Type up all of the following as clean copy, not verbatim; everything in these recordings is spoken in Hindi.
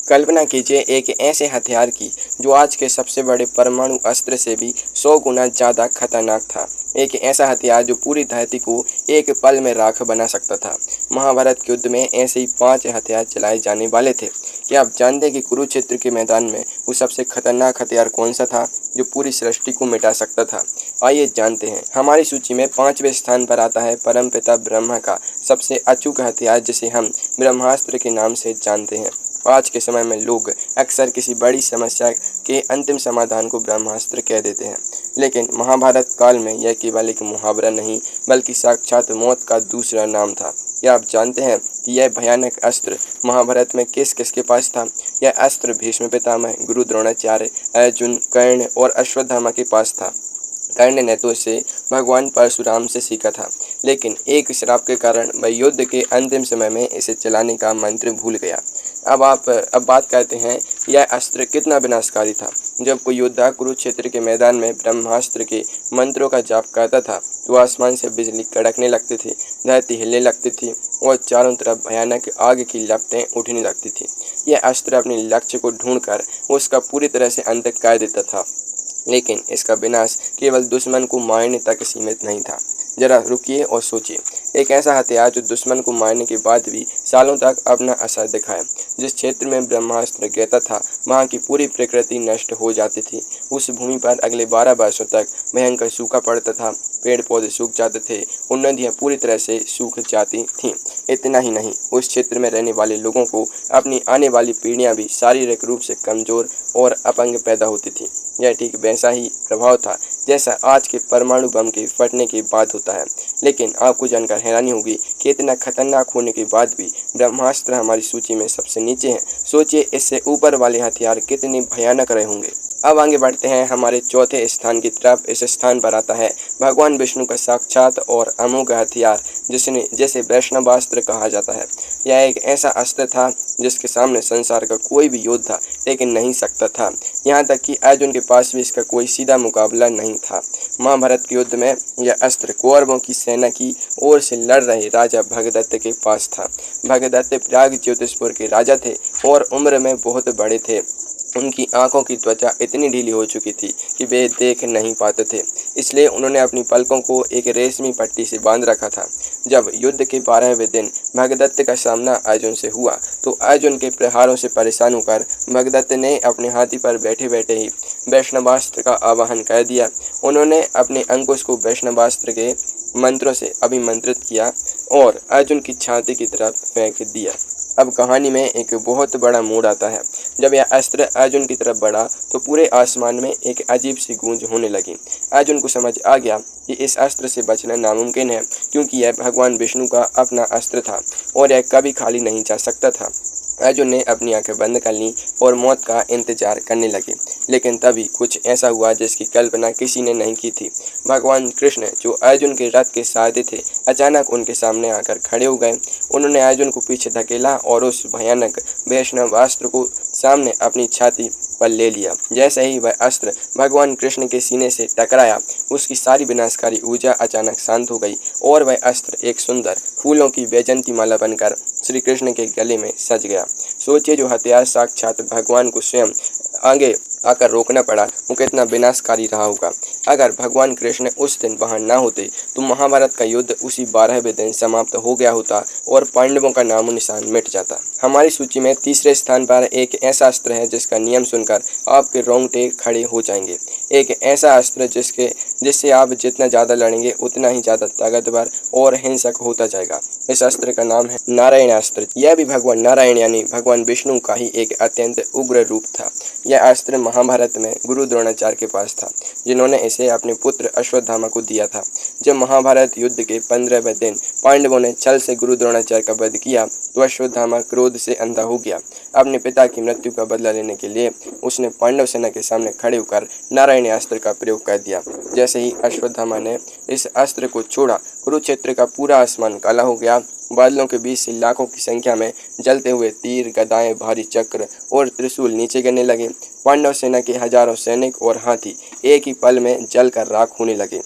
कल्पना कीजिए एक ऐसे हथियार की जो आज के सबसे बड़े परमाणु अस्त्र से भी 100 गुना ज़्यादा खतरनाक था। एक ऐसा हथियार जो पूरी धरती को एक पल में राख बना सकता था। महाभारत के युद्ध में ऐसे ही 5 हथियार चलाए जाने वाले थे। क्या आप जानते हैं कि कुरुक्षेत्र के मैदान में वो सबसे खतरनाक हथियार कौन सा था जो पूरी सृष्टि को मिटा सकता था? आइए जानते हैं। हमारी सूची में 5वें स्थान पर आता है परमपिता ब्रह्मा का सबसे अचूक हथियार, जिसे हम ब्रह्मास्त्र के नाम से जानते हैं। आज के समय में लोग अक्सर किसी बड़ी समस्या के अंतिम समाधान को ब्रह्मास्त्र कह देते हैं, लेकिन महाभारत काल में यह केवल एक मुहावरा नहीं बल्कि साक्षात मौत का दूसरा नाम था। क्या आप जानते हैं कि यह भयानक अस्त्र महाभारत में किस किस के पास था? यह अस्त्र भीष्म पितामह, गुरु द्रोणाचार्य, अर्जुन, कर्ण और अश्वत्थामा के पास था। कर्ण ने तो इसे भगवान परशुराम से सीखा था, लेकिन एक श्राप के कारण वह युद्ध के अंतिम समय में इसे चलाने का मंत्र भूल गया। अब बात करते हैं यह अस्त्र कितना विनाशकारी था। जब कोई योद्धा कुरुक्षेत्र के मैदान में ब्रह्मास्त्र के मंत्रों का जाप करता था तो आसमान से बिजली कड़कने लगती थी, धरती हिलने लगती थी और चारों तरफ भयानक आग की लपटें उठने लगती थी। यह अस्त्र अपने लक्ष्य को ढूंढकर उसका पूरी तरह से अंत कर देता था, लेकिन इसका विनाश केवल दुश्मन को मारने तक सीमित नहीं था। जरा रुकिए और सोचिए, एक ऐसा हथियार जो दुश्मन को मारने के बाद भी सालों तक अपना असर दिखाए। जिस क्षेत्र में ब्रह्मास्त्र गिरता था वहाँ की पूरी प्रकृति नष्ट हो जाती थी। उस भूमि पर अगले 12 वर्षों तक भयंकर सूखा पड़ता था, पेड़ पौधे सूख जाते थे और नदियाँ पूरी तरह से सूख जाती थीं। इतना ही नहीं, उस क्षेत्र में रहने वाले लोगों को अपनी आने वाली पीढ़ियाँ भी शारीरिक रूप से कमज़ोर और अपंग पैदा होती थी। यह ठीक वैसा ही प्रभाव था जैसा आज के परमाणु बम के फटने के बाद होता है। लेकिन आपको जानकर हैरानी होगी कि इतना खतरनाक होने के बाद भी ब्रह्मास्त्र हमारी सूची में सबसे नीचे है। सोचिए इससे ऊपर वाले हथियार कितने भयानक रहे होंगे। अब आगे बढ़ते हैं हमारे चौथे स्थान की तरफ। इस स्थान पर आता है भगवान विष्णु का साक्षात और अमोघ हथियार, जिसे वैष्णवास्त्र कहा जाता है। यह एक ऐसा अस्त्र था जिसके सामने संसार का कोई भी योद्धा टिक नहीं सकता था। यहाँ तक कि अर्जुन के पास भी इसका कोई सीधा मुकाबला नहीं था। महाभारत के युद्ध में यह अस्त्र कौरवों की सेना की ओर से लड़ रहे राजा भगदत्त के पास था। भगदत्त प्राग ज्योतिषपुर के राजा थे और उम्र में बहुत बड़े थे। उनकी आंखों की त्वचा इतनी ढीली हो चुकी थी कि वे देख नहीं पाते थे, इसलिए उन्होंने अपनी पलकों को एक रेशमी पट्टी से बांध रखा था। जब युद्ध के 12वें दिन भगदत्त का सामना अर्जुन से हुआ तो अर्जुन के प्रहारों से परेशान होकर भगदत्त ने अपने हाथी पर बैठे बैठे ही वैष्णवास्त्र का आवाहन कर दिया। उन्होंने अपने अंकुश को वैष्णवास्त्र के मंत्रों से अभिमंत्रित किया और अर्जुन की छाती की तरफ फेंक दिया। अब कहानी में एक बहुत बड़ा मोड़ आता है। जब यह अस्त्र अर्जुन की तरफ बढ़ा तो पूरे आसमान में एक अजीब सी गूंज होने लगी। अर्जुन को समझ आ गया कि इस अस्त्र से बचना नामुमकिन है, क्योंकि यह भगवान विष्णु का अपना अस्त्र था और यह कभी खाली नहीं जा सकता था। अर्जुन ने अपनी आंखें बंद कर लीं और मौत का इंतजार करने लगे। लेकिन तभी कुछ ऐसा हुआ जिसकी कल्पना किसी ने नहीं की थी। भगवान कृष्ण, जो अर्जुन के रथ के सारथी थे, अचानक उनके सामने आकर खड़े हो गए। उन्होंने अर्जुन को पीछे धकेला और उस भयानक वैष्णवास्त्र को सामने अपनी छाती पर ले लिया। जैसे ही वह अस्त्र भगवान कृष्ण के सीने से टकराया, उसकी सारी विनाशकारी ऊर्जा अचानक शांत हो गई और वह अस्त्र एक सुंदर फूलों की वैजंती माला बनकर श्री कृष्ण के गले में सज गया। सोचिए, जो हथियार साक्षात भगवान को स्वयं आगे आकर रोकना पड़ा, वो कितना विनाशकारी रहा होगा। अगर भगवान कृष्ण उस दिन वहां न होते तो महाभारत का युद्ध उसी 12वें दिन समाप्त हो गया होता और पांडवों का नामो निशान मिट जाता। हमारी सूची में तीसरे स्थान पर एक ऐसा अस्त्र है जिसका नियम सुनकर आपके रोंगटे खड़े हो जाएंगे। एक ऐसा अस्त्र जिससे आप जितना ज़्यादा लड़ेंगे उतना ही ज़्यादा ताकतवर और हिंसक होता जाएगा। इस अस्त्र का नाम है नारायणास्त्र। यह भी भगवान नारायण यानी भगवान विष्णु का ही एक अत्यंत उग्र रूप था। यह अस्त्र महाभारत में गुरु द्रोणाचार्य के पास था, जिन्होंने इसे अपने पुत्र अश्वत्थामा को दिया था। जब महाभारत युद्ध के 15वें दिन पांडवों ने छल से गुरु द्रोणाचार्य का वध किया तो अश्वत्थामा क्रोध से अंधा हो गया। अपने पिता की मृत्यु का बदला लेने के लिए उसने पांडव सेना के सामने खड़े होकर नारायणी अस्त्र का प्रयोग कर दिया। जैसे ही अश्वत्थामा ने इस अस्त्र को छोड़ा, कुरुक्षेत्र का पूरा आसमान काला हो गया। बादलों के बीच से लाखों की संख्या में जलते हुए तीर, गदाएं, भारी चक्र और त्रिशूल नीचे गिरने लगे। पांडव सेना के हजारों सैनिक और हाथी एक ही पल में जलकर राख होने लगे।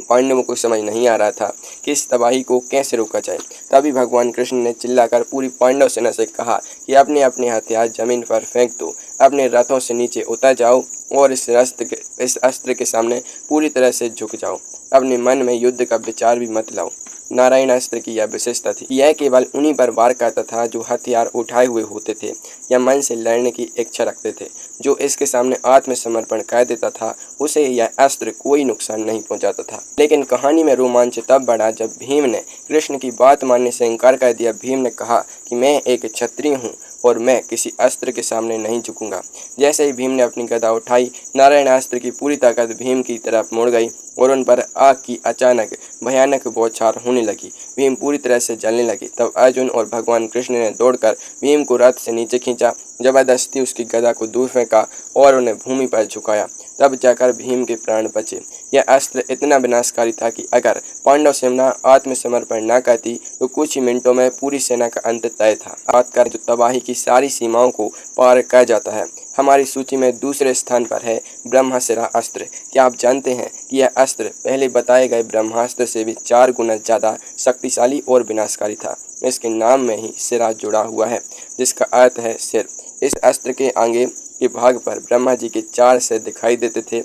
पांडवों को समझ नहीं आ रहा था कि इस तबाही को कैसे रोका जाए। तभी भगवान कृष्ण ने चिल्लाकर पूरी पांडव सेना से कहा कि अपने अपने हथियार जमीन पर फेंक दो, अपने रथों से नीचे उतर जाओ और इस अस्त्र के सामने पूरी तरह से झुक जाओ। अपने मन में युद्ध का विचार भी मत लाओ। नारायण अस्त्र की यह विशेषता थी। यह केवल उन्हीं पर वार करता था जो हथियार उठाए हुए होते थे या मन से लड़ने की इच्छा रखते थे। जो इसके सामने आत्मसमर्पण कर देता था उसे यह अस्त्र कोई नुकसान नहीं पहुंचाता था। लेकिन कहानी में रोमांच तब बढ़ा जब भीम ने कृष्ण की बात मानने से इनकार कर दिया। भीम ने कहा कि मैं एक क्षत्रिय हूँ और मैं किसी अस्त्र के सामने नहीं झुकूंगा। जैसे ही भीम ने अपनी गदा उठाई, नारायण अस्त्र की पूरी ताकत भीम की तरफ मुड़ गई और उन पर आग की अचानक भयानक बौछार होने लगी। भीम पूरी तरह से जलने लगी। तब अर्जुन और भगवान कृष्ण ने दौड़कर भीम को रथ से नीचे खींचा, जबरदस्ती उसकी गदा को दूर फेंका और उन्हें भूमि पर झुकाया। तब जाकर भीम के प्राण बचे। यह अस्त्र इतना विनाशकारी था कि अगर पांडव सेना आत्मसमर्पण न करती तो कुछ ही मिनटों में पूरी सेना का अंत तय था। बात कर जो तबाही की सारी सीमाओं को पार कर जाता है। हमारी सूची में दूसरे स्थान पर है ब्रह्मास्त्र अस्त्र। क्या आप जानते हैं कि यह अस्त्र पहले बताए गए ब्रह्मास्त्र से भी 4 गुना ज़्यादा शक्तिशाली और विनाशकारी था। इसके नाम में ही सिरा जुड़ा हुआ है, जिसका अर्थ है सिर। इस अस्त्र के आगे के भाग पर ब्रह्मा जी के 4 सिर दिखाई देते थे,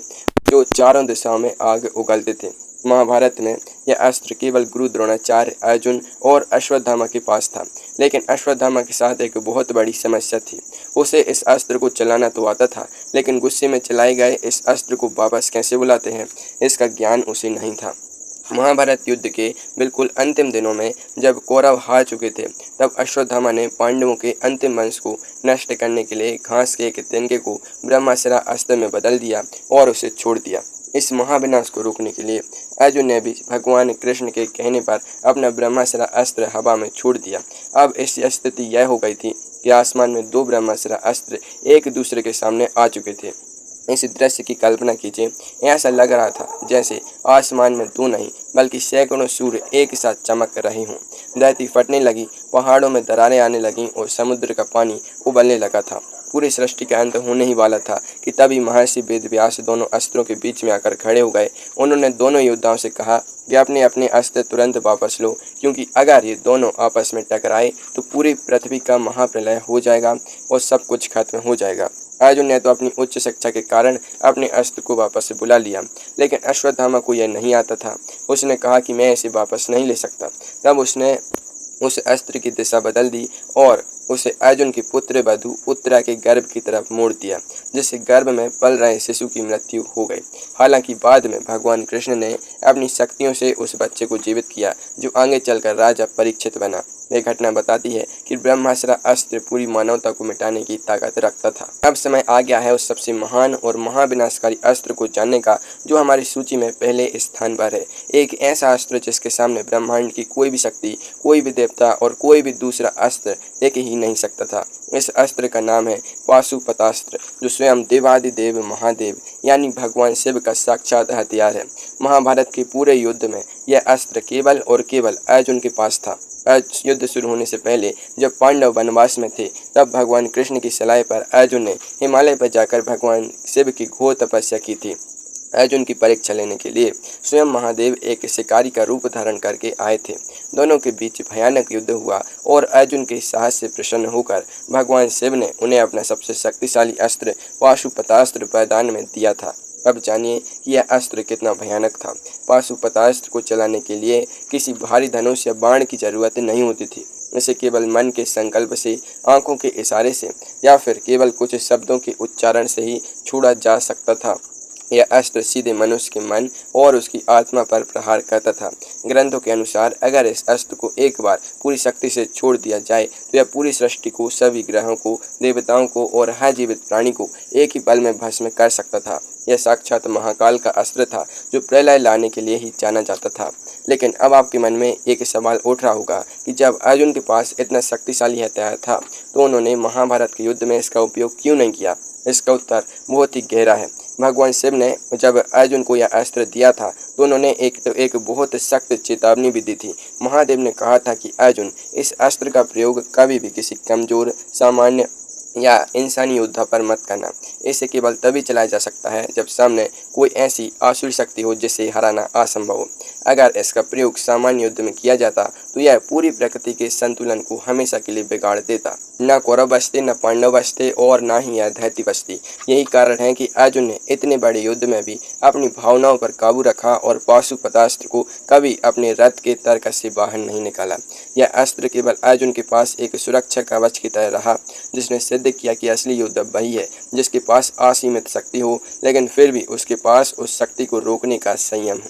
जो चारों दिशाओं में आग उगलते थे। महाभारत में यह अस्त्र केवल गुरु द्रोणाचार्य, अर्जुन और अश्वत्थामा के पास था। लेकिन अश्वत्थामा के साथ एक बहुत बड़ी समस्या थी। उसे इस अस्त्र को चलाना तो आता था, लेकिन गुस्से में चलाए गए इस अस्त्र को वापस कैसे बुलाते हैं, इसका ज्ञान उसे नहीं था। महाभारत युद्ध के बिल्कुल अंतिम दिनों में जब कौरव हार चुके थे, तब अश्वत्थामा ने पांडवों के अंतिम वंश को नष्ट करने के लिए घास के एक तिनके को ब्रह्मास्त्र अस्त्र में बदल दिया और उसे छोड़ दिया। इस महाविनाश को रोकने के लिए अर्जुन ने भी भगवान कृष्ण के कहने पर अपना ब्रह्मास्त्र अस्त्र हवा में छोड़ दिया। अब इस स्थिति यह हो गई थी कि आसमान में 2 ब्रह्मास्त्र अस्त्र एक दूसरे के सामने आ चुके थे। इस दृश्य की कल्पना कीजिए। ऐसा लग रहा था जैसे आसमान में 2 नहीं बल्कि सैकड़ों सूर्य एक साथ चमक रहे हों। धरती फटने लगी, पहाड़ों में दरारें आने लगीं और समुद्र का पानी उबलने लगा था। पूरी सृष्टि का अंत होने ही वाला था कि तभी महर्षि वेदव्यास दोनों अस्त्रों के बीच में आकर खड़े हो गए। उन्होंने दोनों योद्धाओं से कहा कि अपने अपने अस्त्र तुरंत वापस लो, क्योंकि अगर ये दोनों आपस में टकराए तो पूरी पृथ्वी का महाप्रलय हो जाएगा और सब कुछ खत्म हो जाएगा। अर्जुन ने तो अपनी उच्च शिक्षा के कारण अपने अस्त्र को वापस बुला लिया, लेकिन अश्वत्थामा को यह नहीं आता था। उसने कहा कि मैं इसे वापस नहीं ले सकता। तब उसने उस अस्त्र की दिशा बदल दी और उसे अर्जुन की पुत्र वधु उत्तरा के गर्भ की तरफ मोड़ दिया, जिससे गर्भ में पल रहे शिशु की मृत्यु हो गई। हालांकि बाद में भगवान कृष्ण ने अपनी शक्तियों से उस बच्चे को जीवित किया, जो आगे चलकर राजा परीक्षित बना। यह घटना बताती है कि ब्रह्मास्त्र अस्त्र पूरी मानवता को मिटाने की ताकत रखता था। अब समय आ गया है उस सबसे महान और महाविनाशकारी अस्त्र को जानने का, जो हमारी सूची में पहले स्थान पर है। एक ऐसा अस्त्र जिसके सामने ब्रह्मांड की कोई भी शक्ति, कोई भी देवता और कोई भी दूसरा अस्त्र टिक ही नहीं सकता था। इस अस्त्र का नाम है पाशुपतास्त्र, जो स्वयं देवादिदेव महादेव यानी भगवान शिव का साक्षात हथियार है। महाभारत के पूरे युद्ध में यह अस्त्र केवल और केवल अर्जुन के पास था। युद्ध शुरू होने से पहले जब पांडव वनवास में थे, तब भगवान कृष्ण की सलाह पर अर्जुन ने हिमालय पर जाकर भगवान शिव की घोर तपस्या की थी। अर्जुन की परीक्षा लेने के लिए स्वयं महादेव एक शिकारी का रूप धारण करके आए थे। दोनों के बीच भयानक युद्ध हुआ और अर्जुन के साहस से प्रसन्न होकर भगवान शिव ने उन्हें अपना सबसे शक्तिशाली अस्त्र पाशुपतास्त्र प्रदान में दिया था। अब जानिए कि यह अस्त्र कितना भयानक था। पाशुपतास्त्र को चलाने के लिए किसी भारी धनुष या बाण की जरूरत नहीं होती थी। इसे केवल मन के संकल्प से, आंखों के इशारे से या फिर केवल कुछ शब्दों के उच्चारण से ही छोड़ा जा सकता था। यह अस्त्र सीधे मनुष्य के मन और उसकी आत्मा पर प्रहार करता था। ग्रंथों के अनुसार अगर इस अस्त्र को एक बार पूरी शक्ति से छोड़ दिया जाए तो यह पूरी सृष्टि को, सभी ग्रहों को, देवताओं को और हर जीवित प्राणी को एक ही पल में भस्म कर सकता था। यह साक्षात महाकाल का अस्त्र था, जो प्रलय लाने के लिए ही जाना जाता था। लेकिन अब आपके मन में एक सवाल उठ रहा होगा कि जब अर्जुन के पास इतना शक्तिशाली हथियार था, तो उन्होंने महाभारत के युद्ध में इसका उपयोग क्यों नहीं किया? इसका उत्तर बहुत ही गहरा है। भगवान शिव ने जब अर्जुन को यह अस्त्र दिया था, तो उन्होंने एक बहुत सख्त चेतावनी भी दी थी। महादेव ने कहा था कि अर्जुन, इस अस्त्र का प्रयोग कभी भी किसी कमजोर, सामान्य या इंसानी योद्धा पर मत करना। इसे केवल तभी चलाया जा सकता है जब सामने कोई ऐसी आसुरी शक्ति हो जिसे हराना असंभव हो। अगर इसका प्रयोग सामान्य युद्ध में किया जाता तो यह पूरी प्रकृति के संतुलन को हमेशा के लिए बिगाड़ देता। न कौरव बचते, न पांडव बचते और न ही यह धरती बचती। यही कारण है कि अर्जुन ने इतने बड़े युद्ध में भी अपनी भावनाओं पर काबू रखा और पाशुपतास्त्र को कभी अपने रथ के तर्कस से बाहर नहीं निकाला। यह अस्त्र केवल अर्जुन के पास एक सुरक्षा कवच की तरह रहा, जिसने सिद्ध किया कि असली योद्धा वही है जिसके पास असीमित शक्ति हो, लेकिन फिर भी उसके पास उस शक्ति को रोकने का संयम हो।